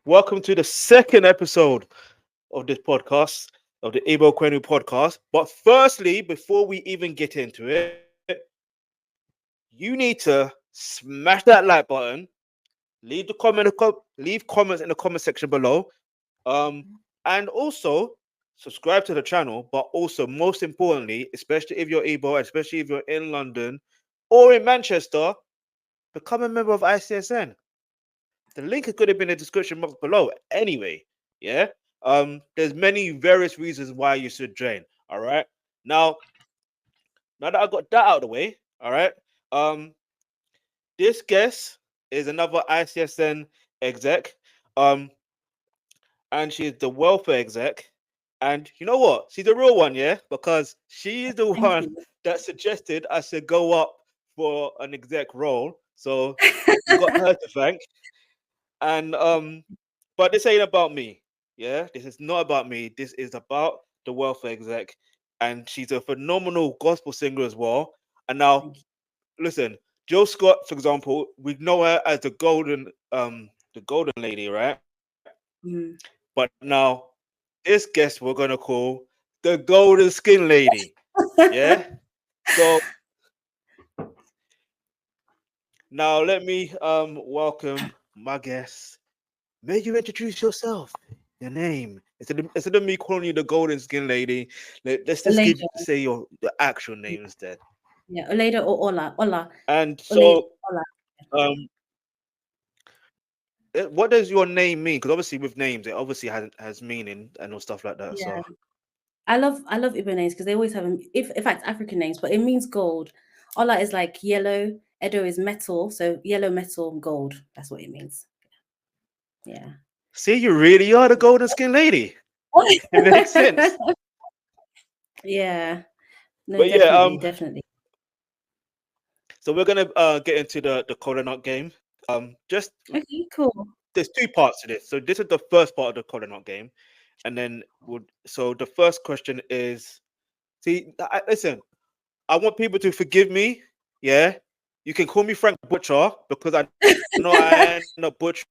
Welcome to the second episode of this podcast, of the Ibo Kwenu podcast. But firstly, before we even get into it, you need to smash that like button, leave comments in the comment section below, um, and also subscribe to the channel. But also, most importantly, especially if you're Ibo, especially if you're in London or in Manchester, become a member of ICSN. The link is going to be in the description box below. Anyway, yeah. There's many various reasons why you should join. All right. Now, now that I got that out of the way, all right. This guest is another ICSN exec. Um, and she's the welfare exec. And you know what? She's a real one, yeah, because she's the Thank one you. that suggested I should go up for an exec role. So we got her to thank. And but this ain't about me. Yeah, this is not about me. This is about the welfare exec, and she's a phenomenal gospel singer as well. And now, Thank listen, Jill Scott, for example, we know her as the golden lady, right? you. But now, this guest we're gonna call the golden skin lady. Yeah. So now let me welcome my guest. May you introduce yourself, your name. Instead of me calling you the golden skin lady, let's just Olaedo. say your the actual name instead. Yeah, Olaedo or Ola. Ola. And Olaedo. so, Ola. um, what does your name mean? Because obviously with names, it obviously has meaning and all stuff like that. Yeah. So, I love Igbo names because they always have if in fact African names, but it means gold. Ola is like yellow, Edo is metal, so yellow metal gold. That's what it means. Yeah. see, you really are the golden skin lady. It makes sense. Yeah. No, But yeah, definitely. so we're gonna get into the Kola Nut game. Just Okay, cool. there's two parts to this. So this is the first part of the Kola Nut game, and then so the first question is, see, listen, I want people to forgive me. Yeah, you can call me Frank Butcher because I know I end up butchering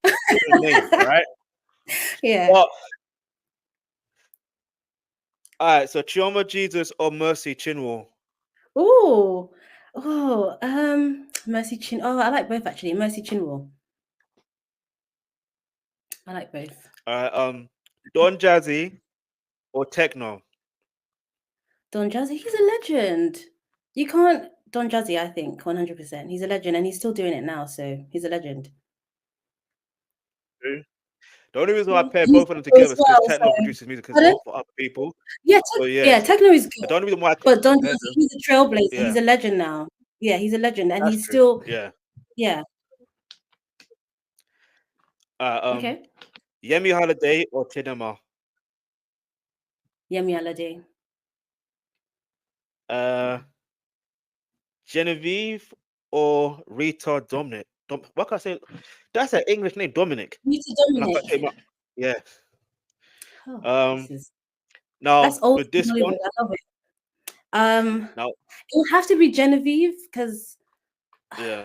names. All right, but Yeah. all right. So Chioma Jesus or Mercy Chinwo. Oh. Oh, Mercy Chin. Oh, I like both actually. Mercy Chinwell. I like both. All right. Don Jazzy or Techno. Don Jazzy, he's a legend. You can't Don Jazzy, I think, 100%. He's a legend and he's still doing it now, so he's a legend. True. The only reason why I And pair he's both of them cool together as is because well. Techno So produces music as pardon? well for other people. Yeah, So yeah, yeah, so Techno is the good. only reason why I But Don compare Jazzy, them, he's a trailblazer. yeah, He's a legend now. Yeah, he's a legend and that's he's true. still Yeah. yeah. Uh, um, Okay. Yemi Holiday or Chidema. Yemi Alade. Uh, Genevieve or Rita Dominic. What can I say? That's an English name, Dominic. Rita And I Dominic. can't say my, yeah. Oh, Um, this is that's now old with this Hollywood. one, I love it. Um, now it would have to be Genevieve because yeah,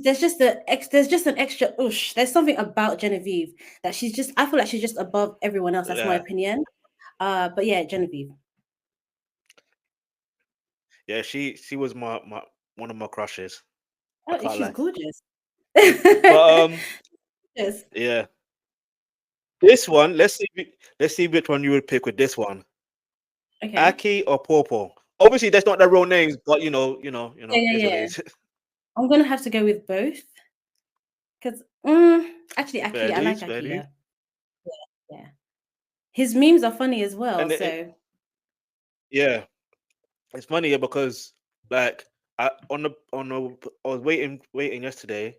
there's just an extra oosh. There's something about Genevieve that I feel like she's just above everyone else. That's my yeah, opinion. But yeah, Genevieve. yeah. She was my one of my crushes. I Oh, can't she's lie. gorgeous. But Yes. yeah. This one, let's see which one you would pick with this one. Okay. Aki or Popo. Obviously, that's not their real names, but Yeah, is yeah, what it yeah. is. I'm gonna have to go with both because actually Aki, I like Fair Aki. dues. Yeah, yeah. His memes are funny as well. And So yeah, it's funny, yeah, because like I was waiting yesterday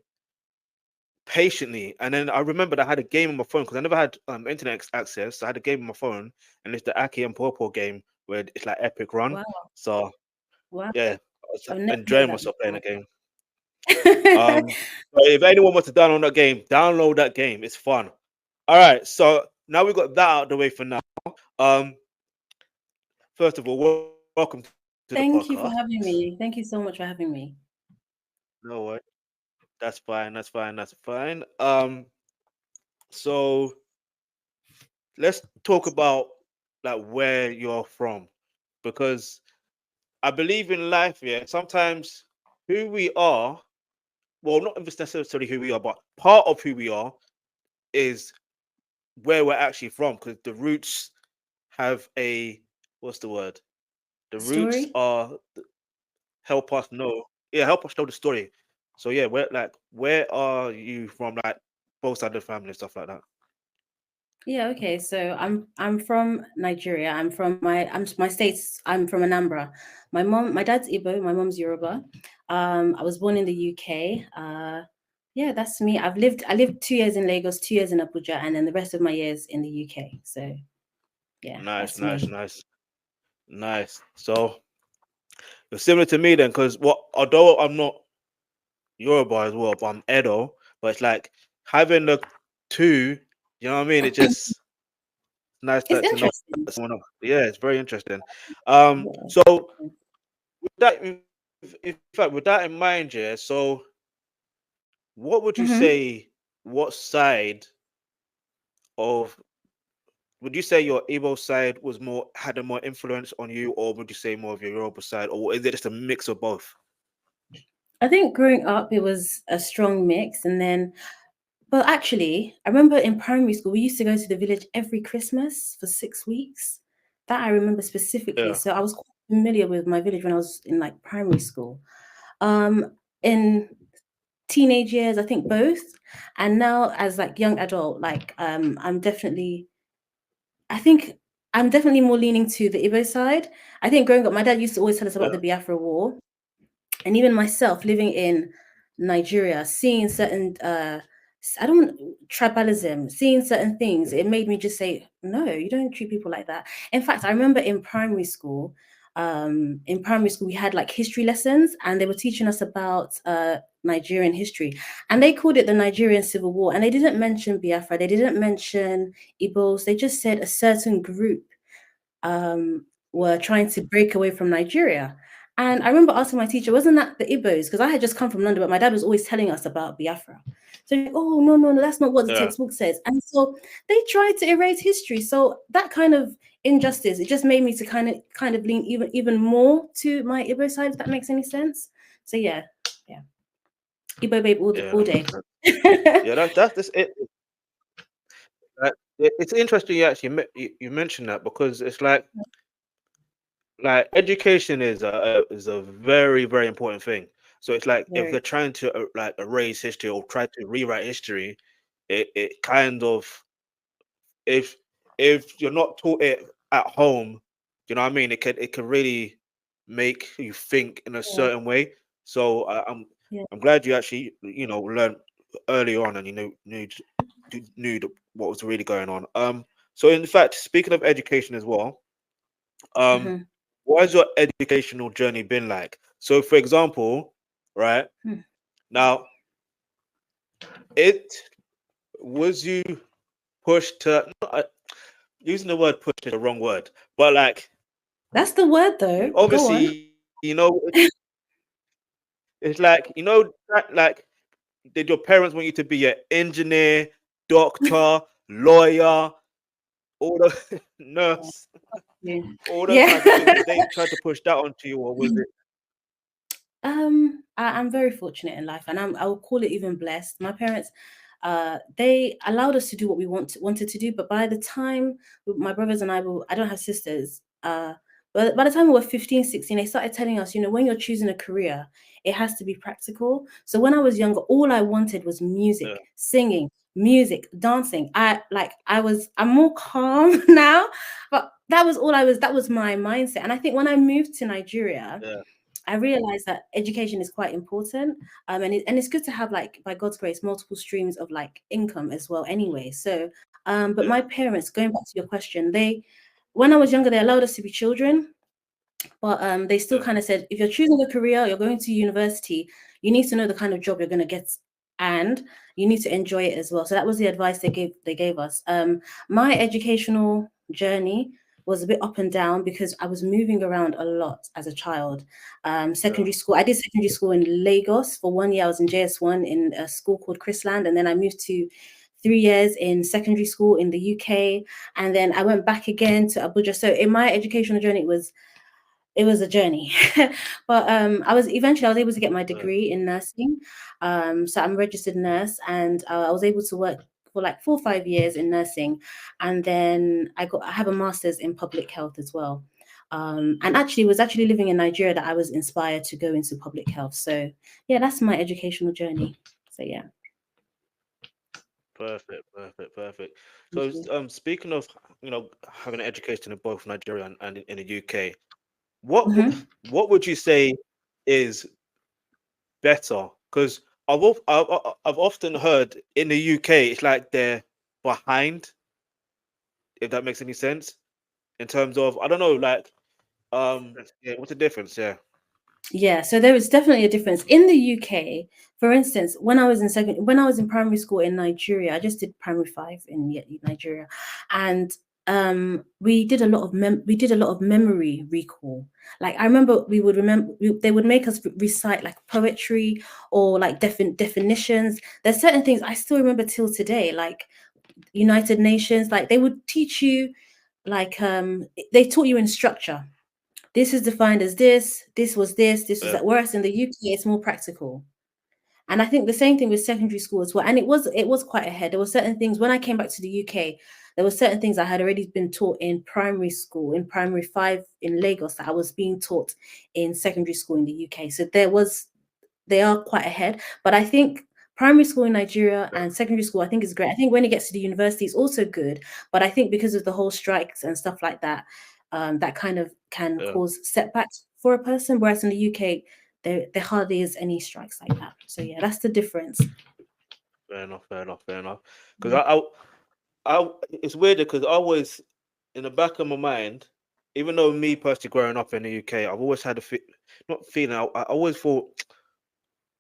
patiently, and then I remembered I had a game on my phone because I never had internet access. So I had a game on my phone, and it's the Aki and Popo game where it's like epic run. wow, So wow. yeah, I was I've never heard of enjoying that myself playing before. the game. So if anyone wants to download that game, download that game. It's fun. All right, so now we got that out of the way for now. Um, first of all, welcome to the podcast. Thank you for having me. Thank you so much for having me. No worries. That's fine. That's fine. That's fine. So let's talk about like where you're from, because I believe in life. Yeah, sometimes who we are, well, not necessarily who we are, but part of who we are is where we're actually from, because the roots have a, what's the word? The roots Story. are help us know. Yeah, help us know the story. So yeah, where are you from? Like both sides of the family and stuff like that. Yeah, okay. So I'm from Nigeria. My states. I'm from Anambra. My dad's Igbo. My mom's Yoruba. I was born in the UK. Yeah, that's me. I lived 2 years in Lagos, 2 years in Abuja, and then the rest of my years in the UK. So yeah, Nice, that's nice, me. nice, nice. So you're similar to me then, because what although I'm not Yoruba as well, but I'm Edo, but it's like having the two, you know what I mean? It just nice It's to know interesting. that someone else. Yeah, it's very interesting. Yeah. So with that, in fact, with that in mind, yeah. So what would you Hmm. say? What side of would you say your Igbo side was more had a more influence on you, or would you say more of your Yoruba side, or is it just a mix of both? I think growing up it was a strong mix, and then well, actually, I remember in primary school, we used to go to the village every Christmas for 6 weeks. That I remember specifically. Yeah, So I was quite familiar with my village when I was in like primary school. In teenage years, I think both. And now as like young adult, like I think I'm definitely more leaning to the Igbo side. I think growing up, my dad used to always tell us about yeah, the Biafra War, and even myself living in Nigeria, seeing certain I don't tribalism, seeing certain things, it made me just say, no, you don't treat people like that. In fact, I remember in primary school we had like history lessons and they were teaching us about Nigerian history, and they called it the Nigerian Civil War, and they didn't mention Biafra, they didn't mention Igbos, they just said a certain group um, were trying to break away from Nigeria. And I remember asking my teacher, wasn't that the Igbos? Because I had just come from London, but my dad was always telling us about Biafra. So, like, oh, no, no, no, that's not what the yeah, textbook says. And so they tried to erase history. So that kind of injustice, it just made me to kind of lean even more to my Igbo side, if that makes any sense. So yeah, yeah. Igbo babe yeah. all That day. makes sense. Yeah, that's it. It's interesting you actually you mentioned that, because it's like education is a very very important thing. So it's like if Very. they're trying to like erase history or try to rewrite history, it kind of, if you're not taught it at home, you know what I mean, it can really make you think in a Yeah, certain way. So yeah. I'm glad you actually learned early on, and you what was really going on. So in fact, speaking of education as well, um Mhm, what has your educational journey been like? So for example, right mhm. now, it was you pushed to, using the word push is the wrong word, but like That's the word though. Go on. obviously, it's like, like, did your parents want you to be an engineer, doctor, lawyer, all the nurse, Yeah. all them type of things? Yeah. Did they try to push that onto you, or was it? I'm very fortunate in life, and I will call it even blessed. My parents, they allowed us to do what we wanted to do, but by the time my brothers and I don't have sisters, but by the time we were 15, 16, they started telling us, when you're choosing a career, it has to be practical. So when I was younger, all I wanted was Yeah, music, singing, music, dancing. I'm more calm now, but that was my mindset. And I think when I moved to Nigeria, yeah, I realized that education is quite important, and it's good to have, like, by God's grace, multiple streams of like income as well. Anyway, so but yeah, my parents, going back to your question, when I was younger, they allowed us to be children, but they still yeah, kind of said, if you're choosing a career, you're going to university, you need to know the kind of job you're going to get, and you need to enjoy it as well. So that was the advice they gave us. My educational journey was a bit up and down because I was moving around a lot as a child. yeah, Secondary school, I did secondary school in Lagos for 1 year. I was in JS1 in a school called Chrisland, and then I moved to 3 years in secondary school in the UK, and then I went back again to Abuja. So in my educational journey, it was a journey. But I was able to get my degree in nursing. So I'm a registered nurse, and I was able to work for like 4 or 5 years in nursing, and then I have a master's in public health as well. And actually was actually living in Nigeria that I was inspired to go into public health. So yeah, that's my educational journey. So yeah. Perfect, perfect, perfect. Thank So, you. speaking of, having an education in both Nigeria and in the UK, what Mhm. what would you say is better? Because I've often heard in the UK it's like they're behind, if that makes any sense, in terms of, I don't know, like, yeah, what's the difference? Yeah, Yeah, so there is definitely a difference in the UK. For instance, when I was in primary school in Nigeria, I just did primary five in Nigeria, and we did a lot of memory recall. Like I remember, they would make us recite like poetry or like definitions. There's certain things I still remember till today, like United Nations. Like they would teach you, like they taught you in structure. This is defined as this was this was yeah, that. Whereas in the UK, it's more practical. And I think the same thing with secondary school as well. And it was quite ahead. There were certain things when I came back to the UK, there were certain things I had already been taught in primary school, in primary five in Lagos, that I was being taught in secondary school in the UK. So they are quite ahead. But I think primary school in Nigeria and secondary school, I think is great. I think when it gets to the university, it's also good. But I think because of the whole strikes and stuff like that, that kind of can yeah. cause setbacks for a person. Whereas in the UK, there hardly is any strikes like that. So yeah, that's the difference. Fair enough, fair enough, fair enough. Because it's weird because I always, in the back of my mind, even though me personally growing up in the UK, I've always had not feeling. I always thought,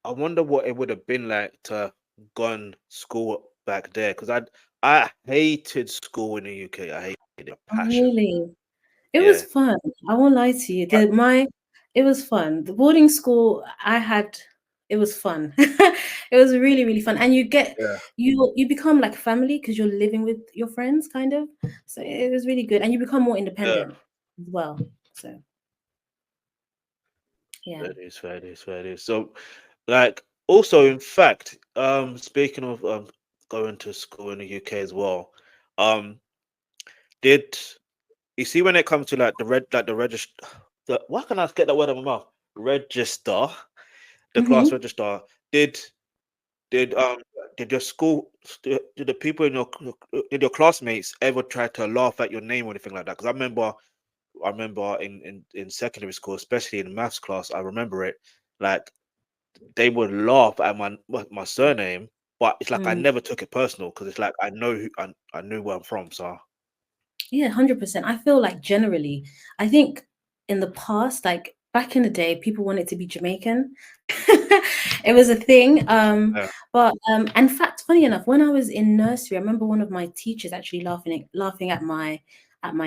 I wonder what it would have been like to gone school back there. Because I hated school in the UK. I hated it with a Oh, passion. really? It was Yeah, fun. I won't lie to you. I- It was fun. The boarding school I had, it was fun. It was really, really fun. And yeah, you become like family because you're living with your friends, kind of. So it was really good. And you become more yeah. independent as well. So yeah. Fair dues, fair dues, fair dues. So, like, also, in fact, speaking of going to school in the UK as well, um, did you see when it comes to like the register, why can I get that word out of my mouth? Register, the class Mm-hmm. register. Did did um did your school did the people in did your classmates ever try to laugh at your name or anything like that? Because I remember in secondary school, especially in maths class, I remember it. Like they would laugh at my surname, but it's like I Mm. never took it personal because it's like I knew where I'm from. So Yeah, 100%. I feel like generally, I think in the past, like back in the day, people wanted to be Jamaican. It was a thing. yeah, But in fact, funny enough, when I was in nursery, I remember one of my teachers actually laughing at my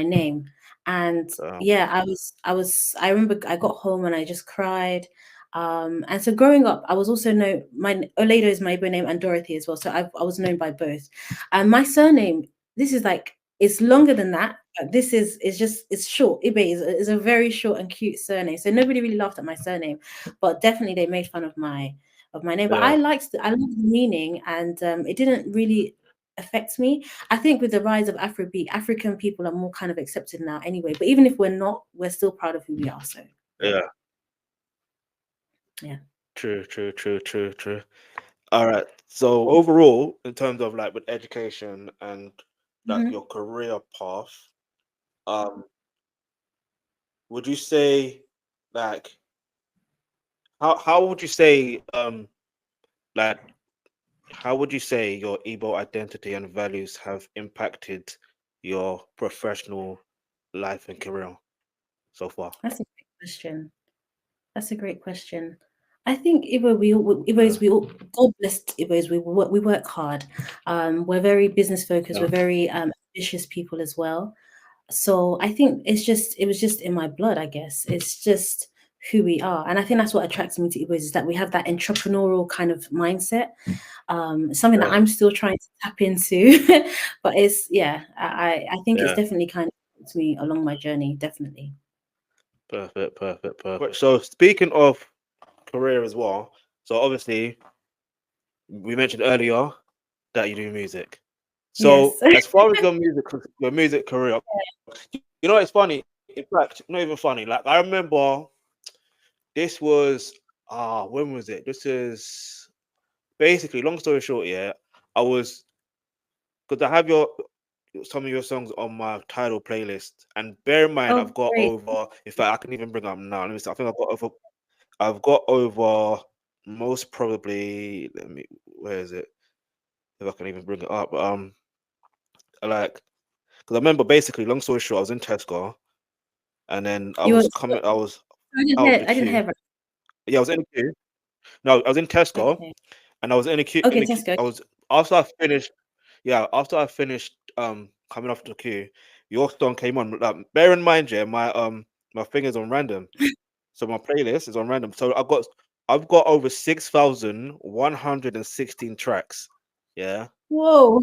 name. And um, yeah, I remember I got home and I just cried. And so growing up, I was also known, my Olaedo is my Igbo name, and Dorothy as well. So I was known by both. And my surname, this is like, it's yeah, longer than that. But this is just, it's short. Ibe is a very short and cute surname. So nobody really laughed at my surname, but definitely they made fun of my name. But yeah, I liked the meaning, and it didn't really affect me. I think with the rise of Afrobeat, African people are more kind of accepted now anyway. But even if we're not, we're still proud of who we are. So yeah, yeah. yeah. True, true, true, true, true. All right. So overall, in terms of like with education and like Hmm. your career path, um, would you say like how would you say like how would you say your Igbo identity and values have impacted your professional life and career so far? That's a great question. That's a great question. I think Igbos, Uh, God bless Igbos, we work hard. We're very business focused. yeah, We're very ambitious people as well. So I think it was just in my blood, I guess. It's just who we are. And I think that's what attracts me to Igbos, is that we have that entrepreneurial kind of mindset. Something that Yeah, I'm still trying to tap into, but it's yeah, I think it's yeah. definitely kind of helped me along my journey, definitely. Perfect, perfect, perfect. So speaking of career as well, so obviously we mentioned earlier that you do music. Yes. So as far as your music career, you know, it's funny. In fact, not even funny. Like I remember this was when was it? This is basically long story short. Yeah, I was because I have your some of your songs on my title playlist, and bear in mind Oh, I've got great. over. In fact, I can even bring up now. Let me see. I think I've got over. I've got over most probably. Let me. Where is it? If I can even bring it up. Like because I remember basically, long story short, I was in Tesco, and then I You was was coming. I was I didn't out of hear the I didn't queue. hear that. Yeah, I was in the queue. No, I was in Tesco, Okay. and I was in the queue. In Okay, the queue, Tesco. I was after I finished. Yeah, after I finished coming off the queue, your song came on. Like, bear in mind, yeah, my thing is on random, so my playlist is on random. So I've got over 6,116 tracks. Yeah, Whoa.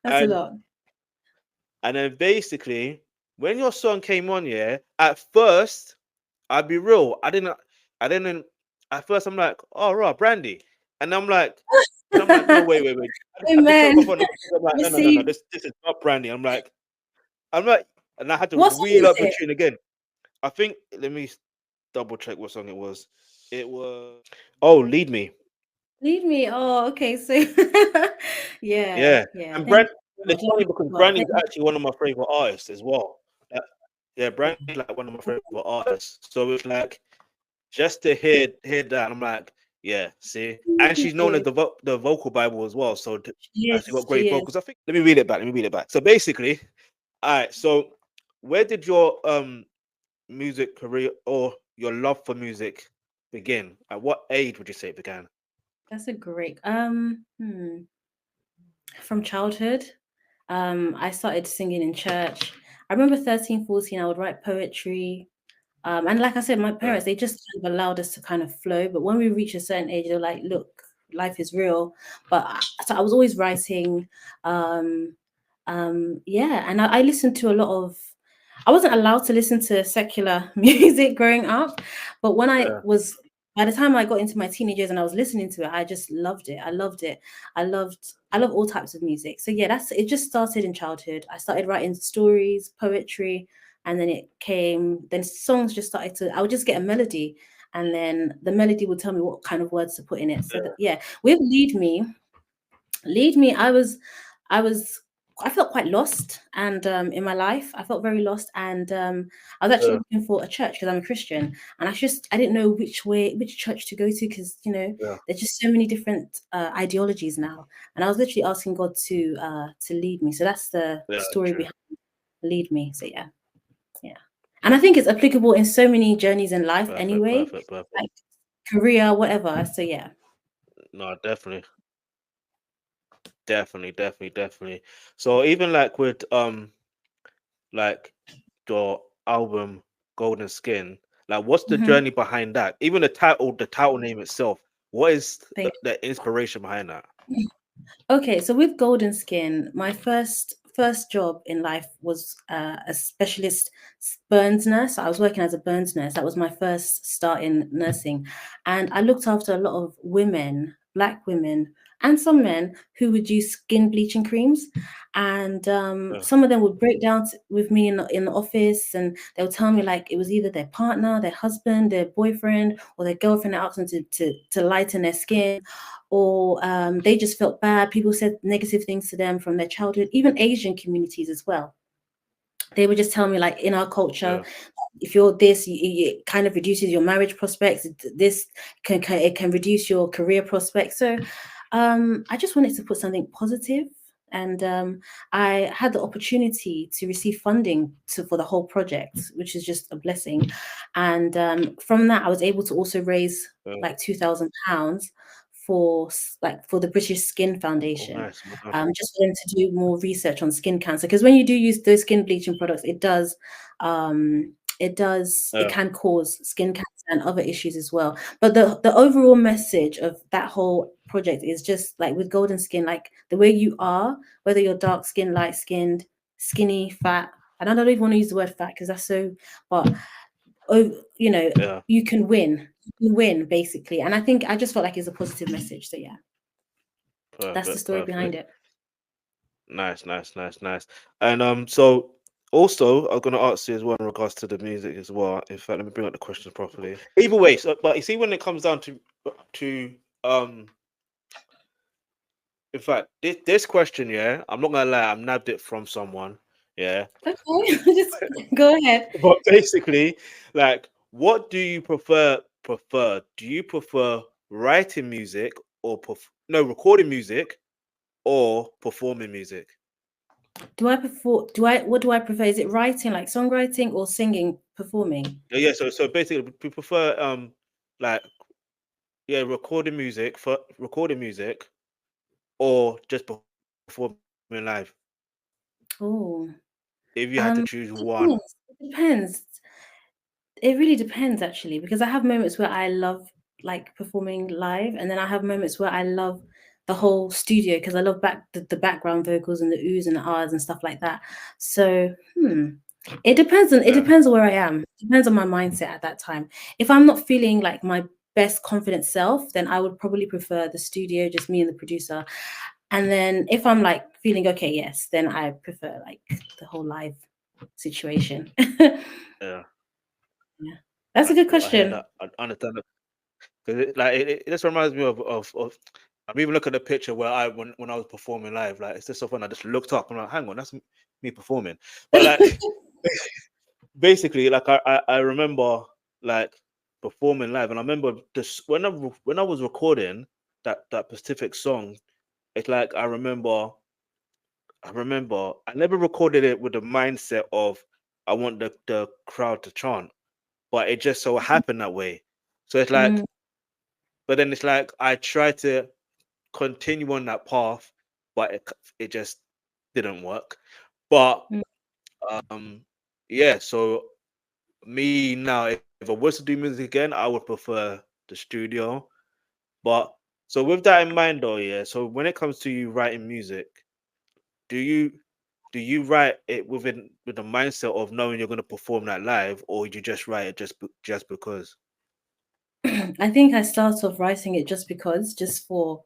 That's a and lot. then basically when your song came on, yeah, at first I'd be real. I didn't. At first, I'm like, oh, right, Brandy, and I'm like, no, wait. I had to put Amen. my phone. I'm like, no, Receive. this is not Brandy. I'm like, and I had to What song reel was up the it? tune again. I think let me double check what song it was. It was oh, lead me. Leave me. Oh, okay. So yeah, Yeah, yeah. and Thank you so and much. it's funny because Well, Brandy's thank you. actually one of my favorite artists as well. Uh, yeah, Yeah. Brandy's like one of my favorite artists. So it's like just to hear that, I'm like, yeah, see, and she's known as the vocal Bible as well. So she Yes, got great she is. vocals. I think. Let me read it back. Let me read it back. So basically, all right. So where did your music career or your love for music begin? At what age would you say it began? That's a great from childhood. I started singing in church. I remember 13, 14, I would write poetry. And like I said, my Yeah, parents, they just kind of allowed us to kind of flow. But when we reach a certain age, they're like, look, life is real. So I was always writing. Um, yeah, and I listened to a lot of, I wasn't allowed to listen to secular music growing up. But when yeah, by the time I got into my teenage years and I was listening to it, I just loved it. I loved it. I love all types of music. So yeah, it just started in childhood. I started writing stories, poetry, and then then songs just started I would just get a melody, and then the melody would tell me what kind of words to put in it. So that, yeah, with Lead Me, I was I felt quite lost, and in my life I felt very lost, and I was actually yeah, looking for a church because I'm a Christian, and I didn't know which church to go to, because yeah, there's just so many different ideologies now, and I was literally asking God to lead me. So that's the yeah. story True. behind Lead Me. So yeah, yeah, and I think it's applicable in so many journeys in life Perfect, anyway, perfect, perfect. like career, whatever. So yeah. No, definitely. So even like with like your album Golden Skin, like what's the Mhm. journey behind that? Even the title name itself. What is the inspiration behind that? Okay, so with Golden Skin, my first job in life was a specialist burns nurse. I was working as a burns nurse. That was my first start in nursing, and I looked after a lot of women, black women, and some men who would use skin bleaching creams, and Yeah, some of them would break down with me in the office, and they would tell me like it was either their partner, their husband, their boyfriend, or their girlfriend that asked them to lighten their skin, or they just felt bad. People said negative things to them from their childhood, even Asian communities as well. They would just tell me, like, in our culture, yeah, if you're this, it kind of reduces your marriage prospects. This it can reduce your career prospects. So I just wanted to put something positive, and I had the opportunity to receive funding for the whole project, which is just a blessing. And from that, I was able to also raise yeah. like £2,000 for the British Skin Oh, Foundation, nice, man. just for them to do more research on skin cancer. Because when you do use those skin bleaching products, it does it Yeah. can cause skin cancer and other issues as well. But the overall message of that whole project is just like with golden skin, like the way you are, whether you're dark skinned, light skinned, skinny, fat. And I don't even want to use the word fat because that's so, but oh, you know, Yeah. you can win. You can win basically. And I think I just felt like it's a positive message. So yeah, that's the Perfect. story behind Perfect. it. Nice. Nice. Nice. Nice. And so also I'm gonna ask you as well in regards to the music as well. In fact, let me bring up the questions properly. Either way, so but you see when it comes down to um in fact this question, yeah, I'm not gonna lie, I'm nabbed it from someone. Yeah. Okay, just go ahead. But basically, like, what do you prefer? Do you prefer writing music or no recording music or performing music? Do I prefer? Do I? What do I prefer? Is it writing, like songwriting, or singing, performing? Yeah, so basically we prefer like yeah, recording music or just performing live Oh, if you had to choose one. depends. It depends. It really depends actually, because I have moments where I love like performing live, and then I have moments where I love the whole studio because I love the background vocals and the oohs and the ahs and stuff like that. So, it Yeah, depends on where I am. It depends on my mindset at that time. If I'm not feeling like my best confident self, then I would probably prefer the studio, just me and the producer. And then if I'm like feeling okay, yes, then I prefer like the whole live situation. yeah. Yeah. That's a That's good cool. I hear question. that. I understand it. Because it just reminds me of I'm even looking at a picture where I when I was performing live, like it's just so fun. I just looked up and I'm like, hang on, that's me performing. But like basically, like I remember like performing live, and I remember this when I was recording that specific song. It's like I remember I never recorded it with the mindset of I want the crowd to chant, but it just so happened that way. So it's like, Mm, but then it's like I try to continue on that path, but it just didn't work. But mm. um, yeah. So me now, if I was to do music again, I would prefer the studio. But so with that in mind, though, yeah. So when it comes to you writing music, do you do you write it with the mindset of knowing you're going to perform that live, or you just write it just because? I think I start off writing it just because, just for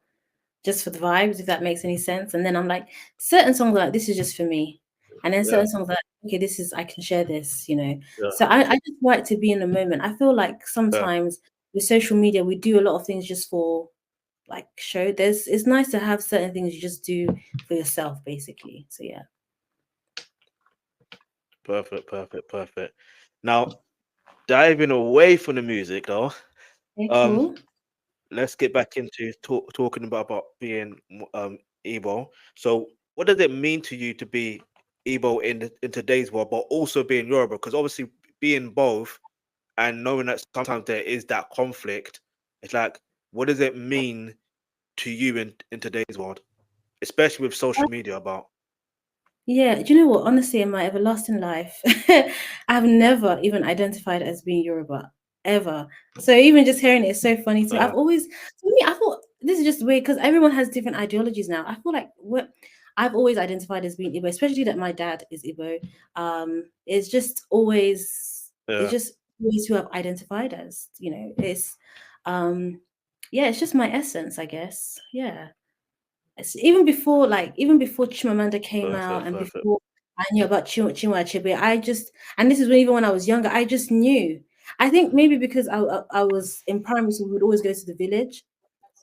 the vibes, if that makes any sense. And then I'm like, certain songs are like, this is just for me. And then Yeah, certain songs are like, okay, this is I can share this, you know. yeah, So I just like to be in the moment. I feel like yeah. sometimes with social media, we do a lot of things just for like show. It's nice to have certain things you just do for yourself, basically. So yeah. Perfect, perfect, perfect. Now diving away from the music, though. Okay, Um, cool. let's get back into talking about being Igbo. So, what does it mean to you to be Igbo in today's world, but also being Yoruba? Because obviously, being both and knowing that sometimes there is that conflict, it's like, what does it mean to you in today's world, especially with social media? About Yeah, do you know what? Honestly, in my everlasting life, I've never even identified as being Yoruba, ever. So even just hearing it is so funny to me. uh, To me, I thought this is just weird because everyone has different ideologies now. I feel like what I've always identified as being Igbo, especially that my dad is Igbo. It's just it's yeah, just always who I've identified as. You know, um, yeah, it's just my essence, I guess. Yeah. Even before Chimamanda came out perfect, and perfect. before I knew about Chinua Achebe, and this is even when I was younger, I just knew. I think maybe because I was in primary school, we would always go to the village.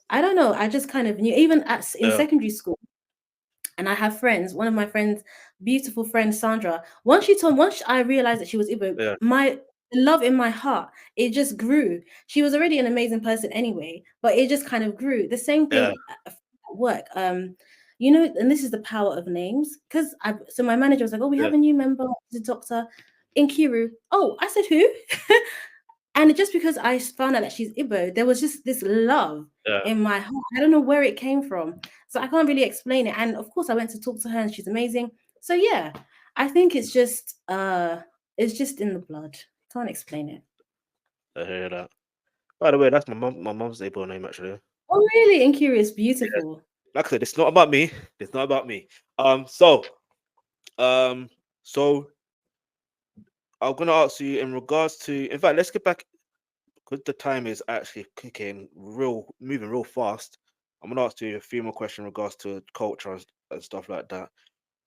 I don't know. I just kind of knew. Even in Yeah, secondary school, and I have friends. One of my friends, beautiful friend Sandra. Once I realized that she was Igbo, yeah, my love in my heart it just grew. She was already an amazing person anyway, but it just kind of grew. The same yeah, thing at work. You know, and this is the power of names. Because I so my manager was like, "Oh, we yeah, have a new member, the doctor in Kiru." Oh, I said who? And just because I found out that she's Igbo, there was just this love yeah. in my heart. I don't know where it came from. So I can't really explain it. And of course I went to talk to her and she's amazing. So yeah, I think it's just in the blood. Can't explain it. I hear that. By the way, that's my mom's Igbo name actually. Oh, really? And curious, Yeah. beautiful. Like I said, it's not about me. It's not about me. So um, so I'm gonna ask you in regards to. In fact, let's get back because the time is actually moving real fast. I'm gonna ask you a few more questions in regards to culture and stuff like that.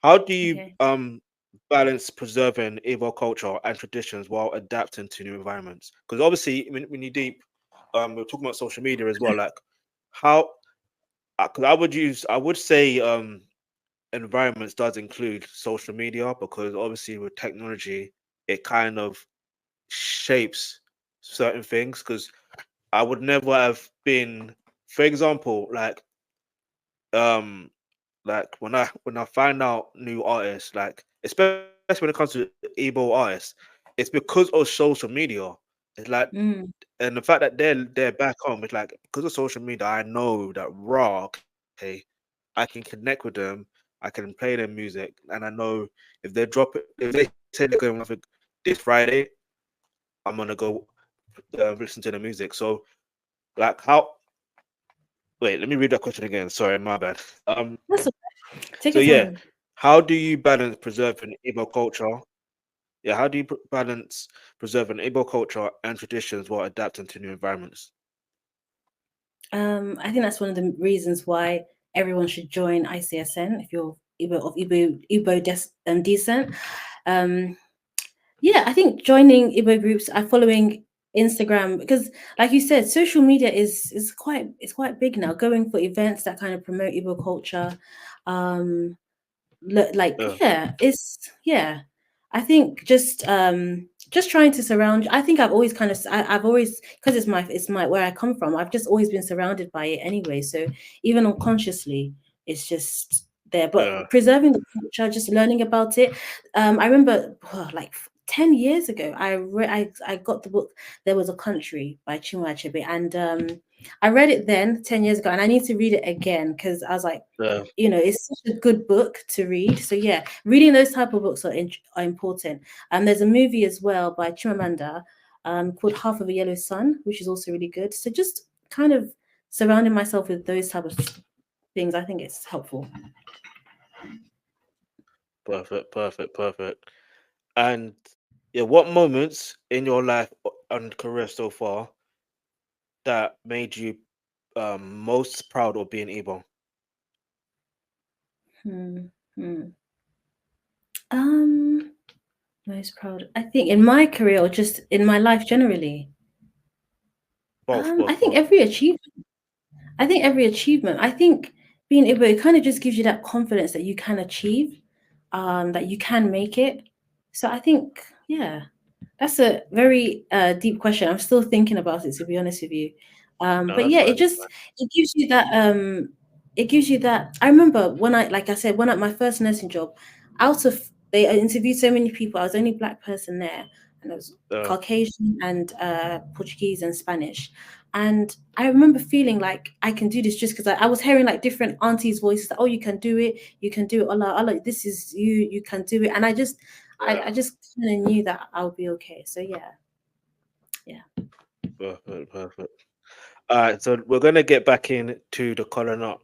How do you Okay. balance preserving Igbo culture and traditions while adapting to new environments? Because obviously, when you deep, we're talking about social media as well. Like how, because I would say environments does include social media because obviously with technology, it kind of shapes certain things. Because I would never have been, for example, um when I find out new artists, like especially when it comes to Igbo artists, it's because of social media. It's like, Mm. and the fact that they're back home, it's like because of social media, I know that raw, okay, I can connect with them, I can play their music, and I know if they drop it, if they say they're going on something this Friday, I'm gonna go listen to the music. So like how? Wait, let me read that question again. Sorry, my bad. That's take So your yeah, time. how do you balance preserving Igbo culture? Yeah, how do you balance preserving Igbo culture and traditions while adapting to new environments? I think that's one of the reasons why everyone should join ICSN if you're Igbo descent. Um, yeah, I think joining Igbo groups, following Instagram because, like you said, social media is quite big now. Going for events that kind of promote Igbo culture, um, like Yeah, yeah, I think just trying to surround. I think I've always I've always, because it's my where I come from, I've just always been surrounded by it anyway, so even unconsciously it's just there, but yeah, preserving the culture, just learning about it. I remember like 10 years ago I got the book There Was a Country by Chinua Achebe, and I read it then 10 years ago, and I need to read it again because I was like, yeah, it's such a good book to read. So yeah, reading those type of books are important. And there's a movie as well by Chimamanda called Half of a Yellow Sun, which is also really good. So just kind of surrounding myself with those type of things, I think it's helpful. perfect. And yeah, what moments in your life and career so far that made you most proud of being Igbo? Hmm. Hmm. Um, Most proud. I think in my career or just in my life generally. Both, I both, think both. every achievement. I think every achievement. I think being able, it kind of just gives you that confidence that you can achieve, that you can make it. So I think, yeah, that's a very deep question. I'm still thinking about it, to be honest with you. No, But that's yeah, fine. That's it gives you that it gives you that. I remember when like I said, when at my first nursing job, out of they interviewed so many people, I was the only black person there, and it was fine. Caucasian and Portuguese and Spanish. And I remember feeling like I can do this just because I was hearing like different aunties' voices. Like, oh, you can do it. Allah, Allah, this is you. You can do it. And Yeah, I just kind of knew that I'll be okay. So yeah, yeah. perfect. All right, so we're gonna get back into the color nut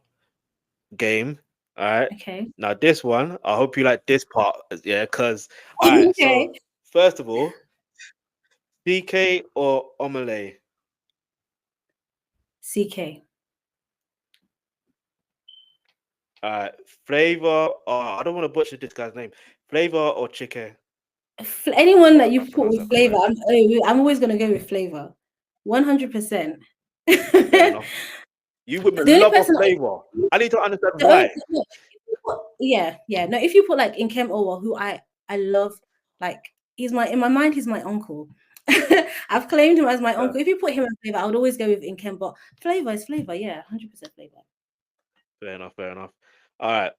game. All right. Okay. Now this one, I hope you like this part. Yeah, because all right. So Okay. first of all, CK or omelette? CK. All right. Flavor. I don't want to butcher this guy's name. Flavor or chicken? Anyone that If I you put pronounce with that flavor, correct. I'm always gonna go with flavor, 100%. Fair The enough. You women only love a person flavor. I need to understand The only why. no, if you put, yeah, yeah. No, if you put like Nkem Owa, who I love, like he's my in my mind, he's my uncle. I've claimed him as my Uh, uncle. If you put him in flavor, I would always go with Nkem, but flavor is flavor, yeah, 100% flavor. fair enough. Fair enough. All right.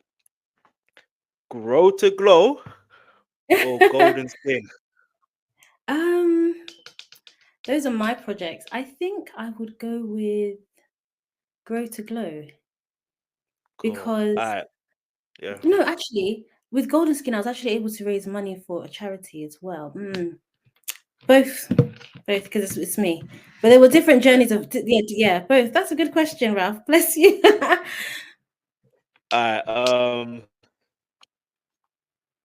Grow to glow or golden skin? um, those are my projects. I think I would go with Grow to Glow Cool. All because right. Yeah. no, actually, with Golden Skin, I was actually able to raise money for a charity as well. Both, both, because it's me. But there were different Yeah. journeys of yeah, both. That's a good question, Ralph. Bless you. Alright,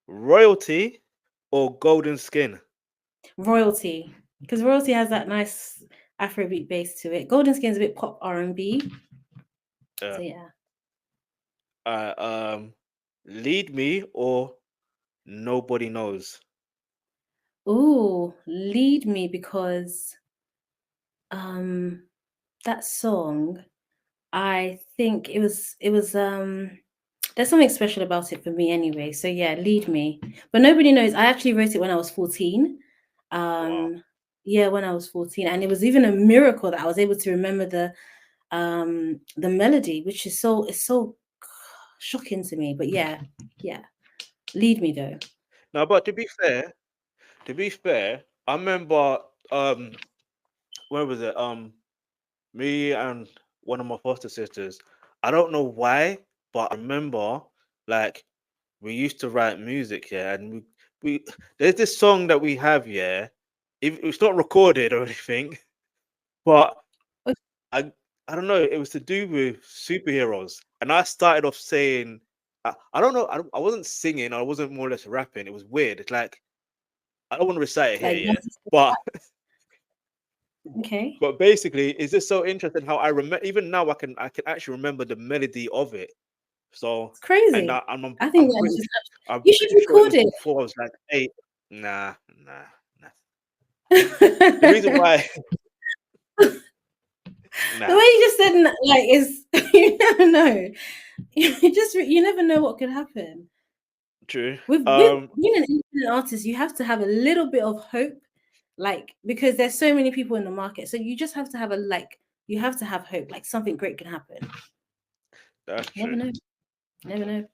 royalty or golden skin? Royalty, because royalty has that nice Afrobeat bass to it. Golden Skin's a bit pop R&B. So Yeah. yeah. Alright, lead me or nobody knows. Ooh, lead me because um that song, I think it was there's something special about it for me anyway. So yeah, lead me. But nobody knows. I actually wrote it when I was 14. Wow. Um yeah, when I was 14. And it was even a miracle that I was able to remember the melody, which is so shocking to me. But yeah, yeah. Lead me though. No, but to be fair, I remember where was it? Me and one of my foster sisters. I don't know why, but I remember like we used to write music, yeah, and we there's this song that we have, yeah. If it's not recorded or anything, but I I don't know. It was to do with superheroes, and I started off saying, I don't know. I wasn't singing. I wasn't more or less rapping. It was weird. It's like I don't want to recite it here, Like yeah. that's But okay. but basically, it's just so interesting how I remember. Even now, I can actually remember the melody of it. So It's and crazy. I, I'm I'm I think I'm that's pretty just I'm you should pretty sure it record was it. before I was like 8. Nah, nah, nah. The reason why, The way nah, you just said like is you never know. You never know what could happen. true. With being an independent artist, you have to have a little bit of hope, like because there's so many people in the market. So you just have to have you have to have hope, like something great can happen. That's Never true. know. Never know.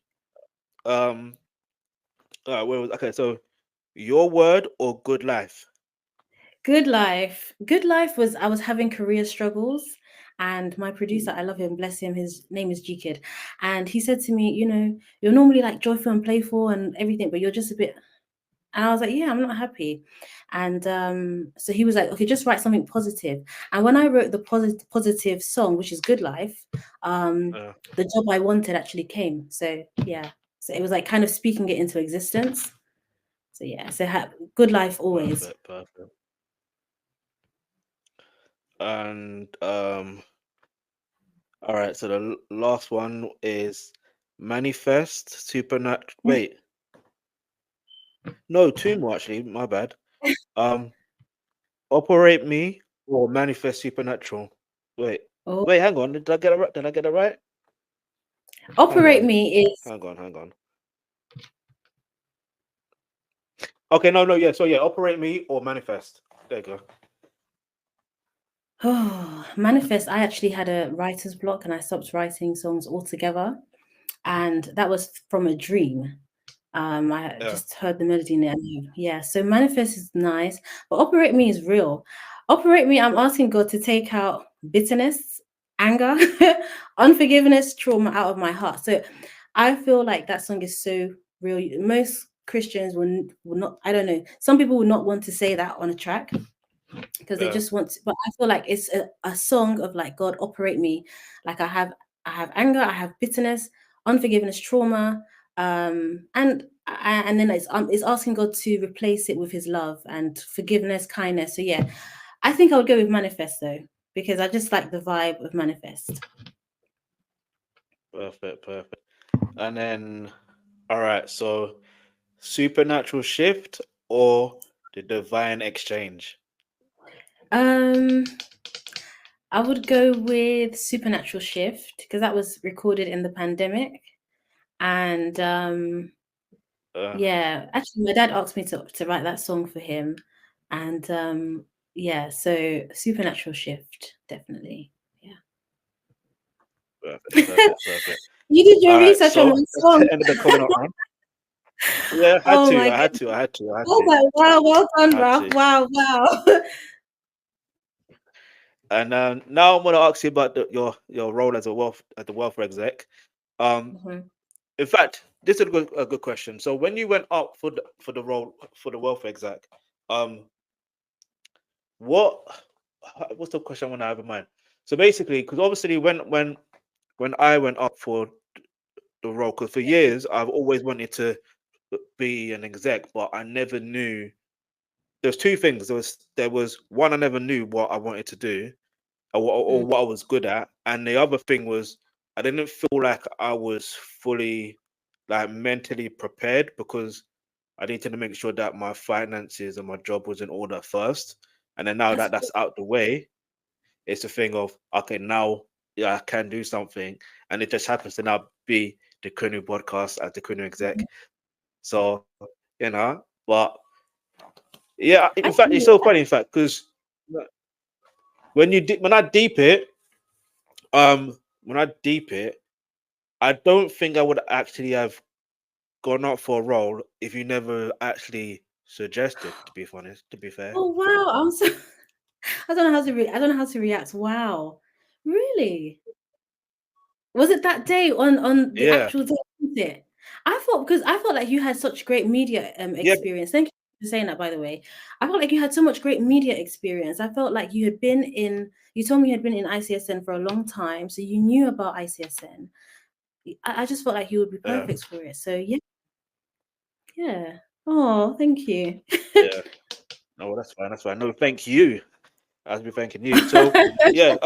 Um, where was okay? So your word or good life? Good life. Good life was I was having career struggles, and my producer, I love him, bless him, his name is G Kid. And he said to me, you're normally like joyful and playful and everything, but you're just a bit. And I was like, yeah, I'm not happy. And so he was like, okay, just write something positive. And when I wrote the positive song, which is Good Life, Uh, the job I wanted actually came. So yeah. So it was like kind of speaking it into existence. So yeah, so good life always. perfect, perfect. And all right. So the last one is manifest supernatural. Wait, no, two more actually. My bad. Um, operate me or manifest supernatural. Wait, Oh, wait, hang on. Did I get it right? Did I get it right? Hang operate on, me is hang on. Okay, no, no, yeah. So yeah, operate me or manifest. There you go. oh, manifest. I actually had a writer's block and I stopped writing songs altogether. And that was from a dream. I Yeah, just heard the melody in it. Yeah, so manifest is nice, but operate me is real. Operate me, I'm asking God to take out bitterness, anger, unforgiveness, trauma out of my heart. So I feel like that song is so real. Most Christians will not, I don't know, some people will not want to say that on a track because they yeah, just want to, but I feel like it's a song of like God operate me. Like I have anger, I have bitterness, unforgiveness, trauma, and then it's asking God to replace it with his love and forgiveness, kindness. So yeah, I think I would go with manifest though, because I just like the vibe of manifest. perfect, perfect. And then, all right. So supernatural shift or the divine exchange. Um I would go with Supernatural Shift because that was recorded in the pandemic. And Uh, yeah, actually, my dad asked me to write that song for him, and yeah, so Supernatural Shift, definitely. Yeah. perfect, perfect, perfect. You did your All right. research on So my that's song. the end of the coming up round. Yeah, I had Oh to. my I had to. goodness. I had to. I I had was to. like, wow, well I done, had Ralph. to. Wow, wow. And now I'm going to ask you about your role as the welfare exec. Um, Mhm. in fact, this is a good question. So when you went up for the role for the welfare exec, um, what what's the question I want to have in mind? So basically, because obviously when I went up for the role, because for years I've always wanted to be an exec, but I never knew. There's two things. There was one, I never knew what I wanted to do, or Mm. what I was good at, and the other thing was I didn't feel like I was fully like mentally prepared, because I needed to make sure that my finances and my job was in order first, and then now That's that good. that's out the way, it's a thing of, okay, now, yeah, I can do something, and it just happens to now be the Kunu podcast as the Kunu exec. So but yeah, in I fact, it's so funny. In fact, because when I deep it, when I deep it, I don't think I would actually have gone up for a role if you never actually suggested. To be honest, to be fair, Oh wow, I'm so I don't know how to I don't know how to react. Wow. Really? Was it that day on the yeah, actual day? Was it? I thought because I felt like you had such great media yeah, experience. Thank you for saying that, by the way. I felt like you had so much great media experience. I felt like you had been in. You told me you had been in ICSN for a long time, so you knew about ICSN. I just felt like you would be yeah, perfect for it. So yeah, yeah. Oh, thank you. yeah. No, that's fine. That's fine. No, thank you. I'll be thanking you. So yeah,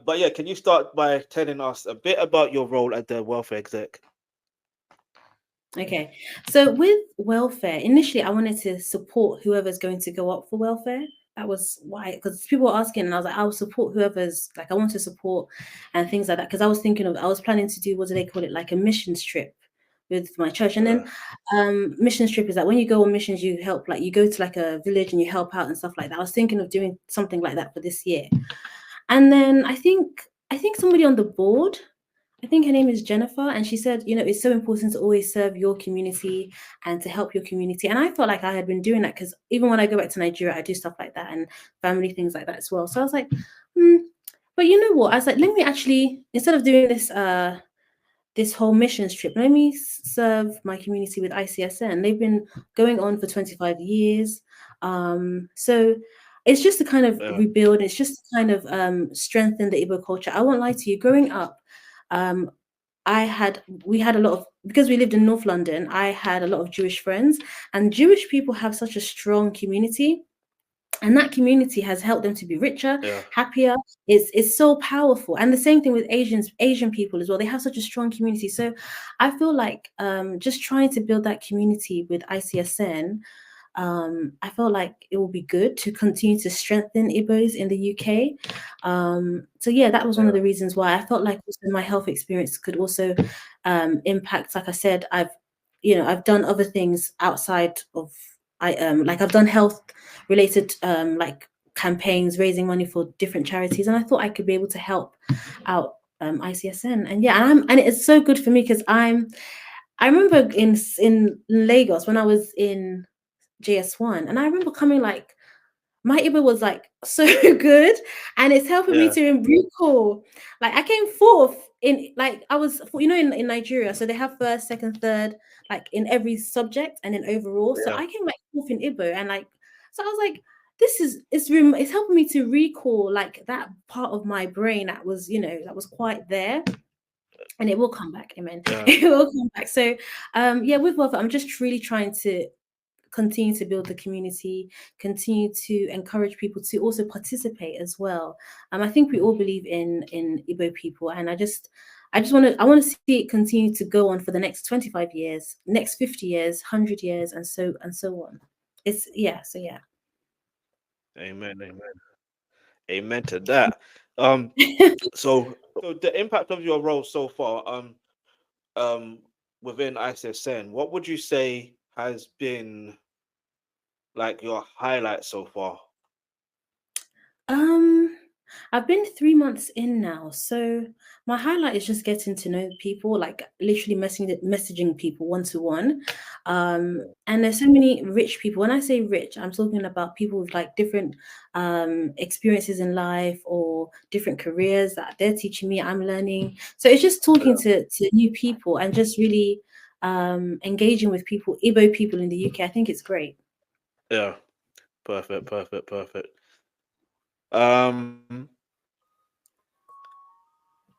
but yeah, can you start by telling us a bit about your role as the welfare exec? Okay, so with welfare, initially I wanted to support whoever's going to go up for welfare. That was why, because people were asking, and I was like, I'll support whoever's like I want to support and things like that. Because I was planning to do, what do they call it, like a missions trip with my church. And Yeah, then missions trip is like when you go on missions, you help, like you go to like a village and you help out and stuff like that. I was thinking of doing something like that for this year. And then I think somebody on the board, I think her name is Jennifer, and she said, it's so important to always serve your community and to help your community. And I felt like I had been doing that because even when I go back to Nigeria, I do stuff like that and family things like that as well. So I was like, hmm. But you know what? I was like, let me actually, instead of doing this whole missions trip, let me serve my community with ICSN. They've been going on for 25 years. So it's just to kind of yeah, rebuild, it's just to kind of strengthen the Igbo culture. I won't lie to you, growing up, um, we had a lot of, because we lived in North London, I had a lot of Jewish friends, and Jewish people have such a strong community, and that community has helped them to be richer, yeah, happier. It's so powerful. And the same thing with Asian people as well. They have such a strong community. So I feel like just trying to build that community with ICSN, I felt like it will be good to continue to strengthen Igbos in the UK. So yeah, that was one of yeah, the reasons why I felt like also my health experience could also impact. Like I said, I've done other things outside of like I've done health related like campaigns, raising money for different charities, and I thought I could be able to help out ICSN. And yeah, and it's so good for me because I remember in Lagos when I was in JS1. And I remember coming like my Igbo was like so good, and it's helping me yeah, to recall. Like I came fourth in, like I was, in Nigeria, so they have first, second, third, like in every subject, and then overall. So yeah, I came like fourth in Igbo, and like so I was like, it's helping me to recall like that part of my brain that was that was quite there, and it will come back. Amen. yeah, It will come back. So yeah, with welfare, I'm just really trying to continue to build the community, continue to encourage people to also participate as well. I think we all believe in Igbo people, and I want to see it continue to go on for the next 25 years, next 50 years, 100 years, and so on. It's yeah, so yeah. amen, amen, amen to that. So the impact of your role so far, um, within ICSN, what would you say has been like your highlight so far? Um, I've been 3 months in now, so my highlight is just getting to know people, like literally messaging people one to one. And there's so many rich people. When I say rich, I'm talking about people with like different experiences in life or different careers that they're teaching me, I'm learning. So it's just talking Yeah, to new people and just really engaging with people, Igbo people in the UK. I think it's great. yeah. Perfect, perfect, perfect. Um.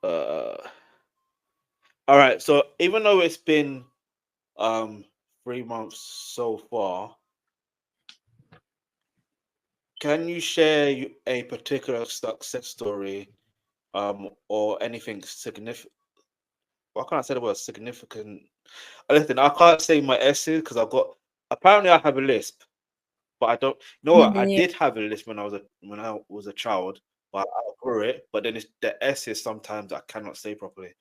Uh. All right. So even though it's been um 3 months so far, can you share a particular success story, or anything significant? Why can't I say the word significant? Listen, I can't say my essays because I've got. Apparently, I have a lisp, but I don't. You know what? I Yeah. did have a lisp when I was a child, but I outgrew it. But then it's the essays sometimes I cannot say properly.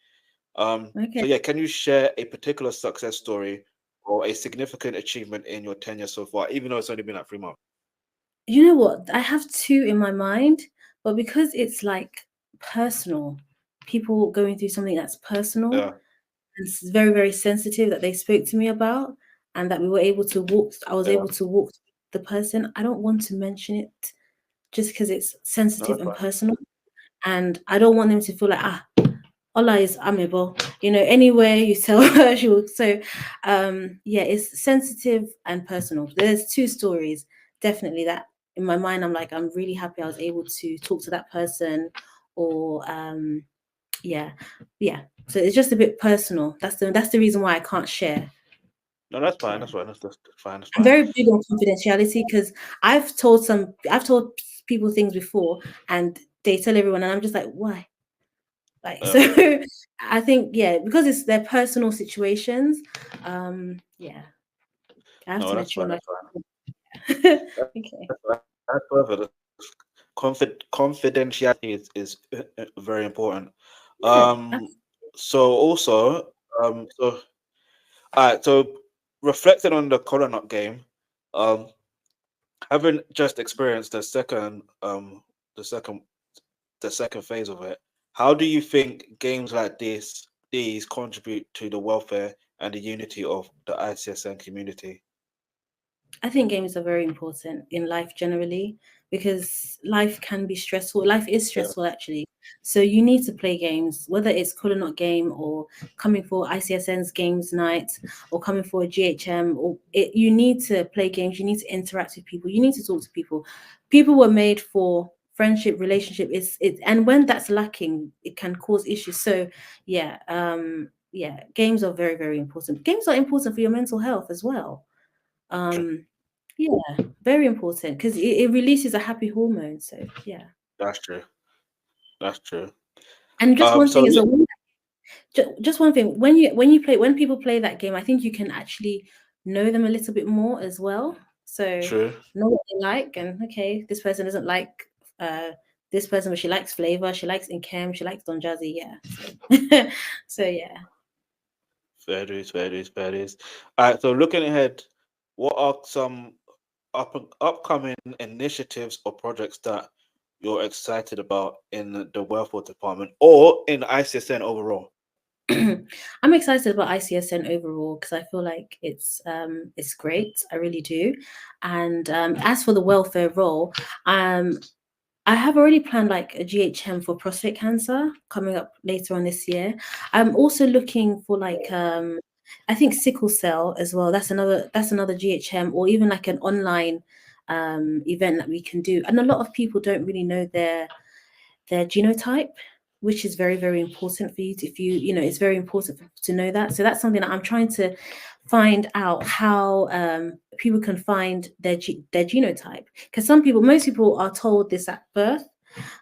Okay. So yeah, can you share a particular success story or a significant achievement in your tenure so far, even though it's only been like 3 months? You know what? I have two in my mind, but because it's like personal, people going through something that's personal, Yeah, and it's very, very sensitive that they spoke to me about, and that we were able to walk, I was yeah. able to walk the person. I don't want to mention it just because it's No, sensitive that's and fine. personal, and I don't want them to feel like, Ola is amiable. Anywhere you tell her, she will. So, yeah, it's sensitive and personal. There's two stories, definitely, that in my mind, I'm like, I'm really happy I was able to talk to that person, or yeah, yeah. So it's just a bit personal. That's the reason why I can't share. No, that's fine. Yeah, That's fine. That's fine. That's I'm fine. very big on confidentiality because I've told people things before, and they tell everyone, and I'm just like, why? Like, so Yeah. I think, yeah, because it's their personal situations. Yeah, I have No, to that's let you fine. know. That's fine. Okay. That's fine. That's perfect. Confidentiality is very important. Yeah. Um. So also, so all right. So reflecting on the Colonut game, um, having just experienced the second the second phase of it, how do you think games like these contribute to the welfare and the unity of the ICSN community? I think games are very important in life generally because life can be stressful. Life is Yeah, stressful actually. So you need to play games, whether it's Call or Not game or coming for ICSN's games night or coming for a GHM you need to play games, you need to interact with people, you need to talk to people. People were made for friendship, relationship. And when that's lacking, it can cause issues. So yeah, games are very, very important. Games are important for your mental health as well. true. Um, yeah, very important because it releases a happy hormone. So yeah, That's true. That's true. and just one So thing is yeah, that just one thing when people play that game, I think you can actually know them a little bit more as well. So true. know what they like, and okay, this person doesn't like uh this person, but she likes flavor, she likes Inkem, she likes Don Jazzy, yeah. So, so yeah. Fair dues, fair dues, fair dues. All right. So looking ahead, what are some upcoming initiatives or projects that you're excited about in the welfare department or in ICSN overall? I'm excited about ICSN overall because I feel like it's great. I really do. And as for the welfare role, I have already planned like a GHM for prostate cancer coming up later on this year. I'm also looking for like I think sickle cell as well. That's another GHM or even like an online event that we can do. And a lot of people don't really know their genotype, which is very, very important for you to, if it's very important for people to know that. So that's something that I'm trying to find out how people can find their genotype. Because most people are told this at birth,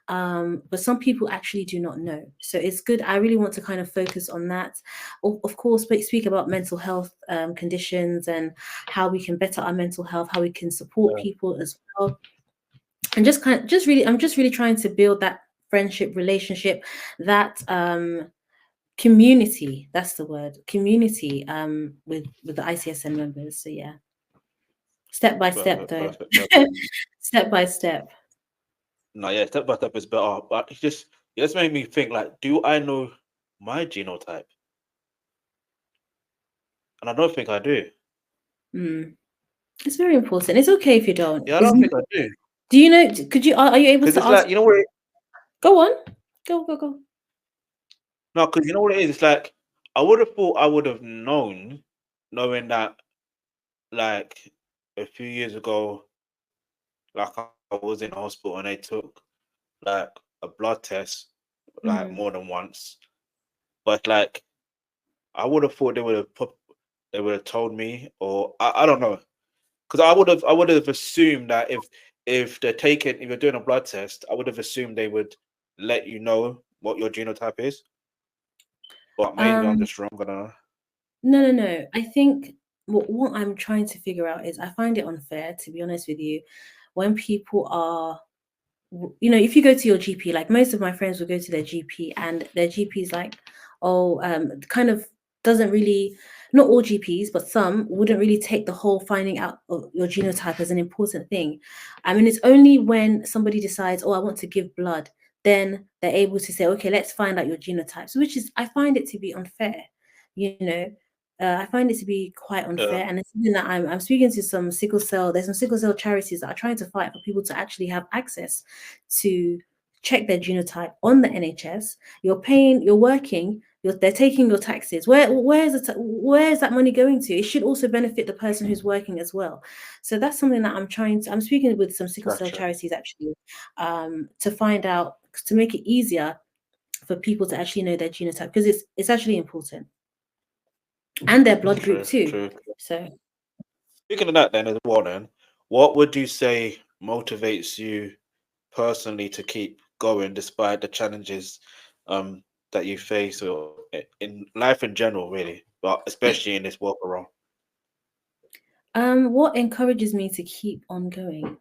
but some people actually do not know. So it's good. I really want to kind of focus on that. Of course, speak about mental health conditions and how we can better our mental health, how we can support Yeah, people as well, and I'm just really trying to build that friendship relationship, that community, that's the word, community, with the ICSN members. So yeah, step by step perfect, though. perfect, perfect. Step by step. No, yeah, step by step is better. But it just made me think like, do I know my genotype? And I don't think I do. Mm. It's very important. It's okay if you don't. Yeah, I don't think I do. Do you know, could you are you able Because to it's ask? like, you know what Go on, go. no, because you know what it is? It's like I would have thought I would have knowing that like a few years ago, like I was in hospital and they took like a blood test like Mm. more than once, but like I would have thought they would have told me, or I don't know, because I would have assumed that if you're doing a blood test, I would have assumed they would let you know what your genotype is, but maybe I'm Um, just wrong. I don't know. no. I think what I'm trying to figure out is I find it unfair, to be honest with you, when people are, if you go to your GP, like most of my friends will go to their GP and their GP is like, oh, kind of doesn't really, not all GPs, but some wouldn't really take the whole finding out of your genotype as an important thing. I mean, it's only when somebody decides, oh, I want to give blood, then they're able to say, okay, let's find out your genotypes, which is, I find it to be unfair, you know. I find it to be quite Yeah, unfair, and it's something that I'm speaking to some sickle cell. There's some sickle cell charities that are trying to fight for people to actually have access to check their genotype on the NHS. You're paying, you're working, they're taking your taxes. Where is that money going to? It should also benefit the person who's working as well. So that's something that I'm speaking with some sickle that's cell true. charities actually, to find out, to make it easier for people to actually know their genotype, because it's actually important, and their blood group True, too. true. So Speaking of that, then as well, then what would you say motivates you personally to keep going despite the challenges um that you face or in life in general, really, but especially in this work we're on? What encourages me to keep on going?